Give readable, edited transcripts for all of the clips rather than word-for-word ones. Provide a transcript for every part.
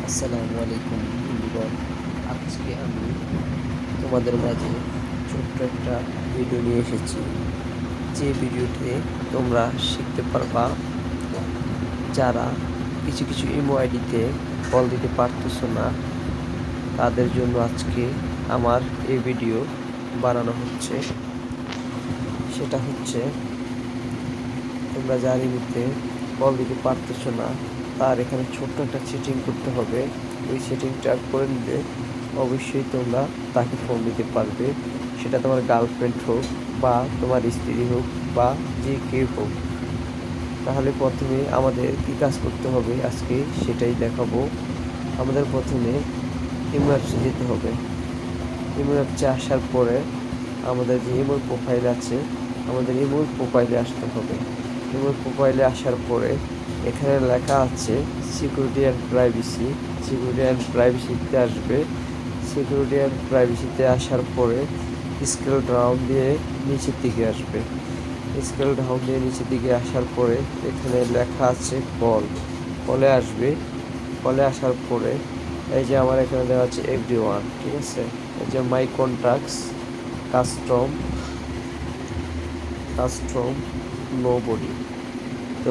আসসালামু আলাইকুম বন্ধুগণ। আজকে আমি তোমাদের মাঝে ছোট্ট একটা ভিডিও নিয়ে এসেছি, যে ভিডিওতে তোমরা শিখতে পারবা যারা কিছু কিছু ইমো আইডিতে কল দিতে পারতেছো না, তাদের জন্য আজকে আমার এই ভিডিও বানানো হচ্ছে। সেটা হচ্ছে, তোমরা যার ইমোতে কল দিতে পারতেছো না, তার এখানে ছোট্ট একটা সেটিং করতে হবে। ওই সেটিংটা করে নিলে অবশ্যই তোমরা তাকে ফোন দিতে পারবে। সেটা তোমার গার্লফ্রেন্ড হোক বা তোমার স্ত্রী হোক বা যে কেউ হোক। তাহলে প্রথমে আমাদের কী কাজ করতে হবে আজকে সেটাই দেখাবো। আমাদের প্রথমে ইমো অ্যাপসে যেতে হবে। ইমো অ্যাপসে আসার পরে আমাদের যে ইমোর প্রোফাইল আছে, আমাদের ইমোর প্রোফাইলে আসতে হবে। ইমোর প্রোফাইলে আসার পরে এখানে লেখা আছে security and privacy. Security and প্রাইভেসিতে আসবে। সিকিউরিটি অ্যান্ড প্রাইভেসিতে আসার পরে স্কেল ডাউন দিয়ে নিচের দিকে আসবে। স্কেল ডাউন দিয়ে নিচের দিকে আসার পরে এখানে লেখা আছে কল। কলে আসবে। কলে আসার পরে এই যে আমার এখানে দেওয়া আছে এভরিওয়ান, ঠিক আছে। এই যে মাই কন্ট্যাক্টস, কাস্টম নোবডি। তো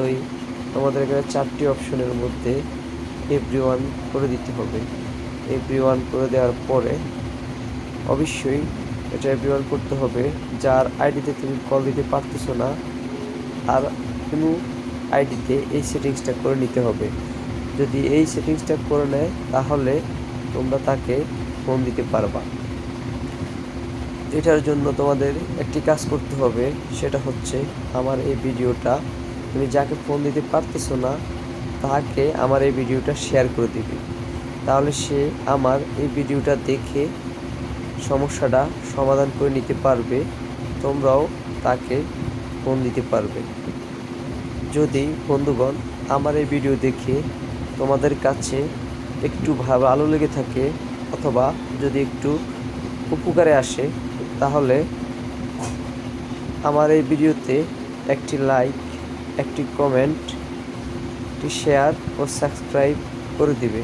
তোমাদের এখানে 4টি অপশনের মধ্যে এভরিওয়ান করে দিতে হবে। এভরিওয়ান করে দেওয়ার পরে অবশ্যই এটা এভরিওয়ান করতে হবে যার আইডিতে তুমি কল দিতে পারতেছো না, আর কোনো আইডিতে এই সেটিংসটা করে নিতে হবে। যদি এই সেটিংসটা করে নেয় তাহলে তোমরা তাকে ফোন দিতে পারবা। এটার জন্য তোমাদের একটি কাজ করতে হবে, সেটা হচ্ছে আমার এই ভিডিওটা তুমি যাকে ফোন দিতে পারতেছো না তাকে আমার এই ভিডিওটা শেয়ার করে দিবে। তাহলে সে আমার এই ভিডিওটা দেখে সমস্যাটা সমাধান করে নিতে পারবে, তোমরাও তাকে ফোন দিতে পারবে। যদি বন্ধুগণ আমার এই ভিডিও দেখে তোমাদের কাছে একটু ভালো লেগে থাকে অথবা যদি একটু উপকারে আসে, তাহলে আমার এই ভিডিওতে একটি লাইক, একটি কমেন্ট, একটি শেয়ার ও সাবস্ক্রাইব করে দিবে।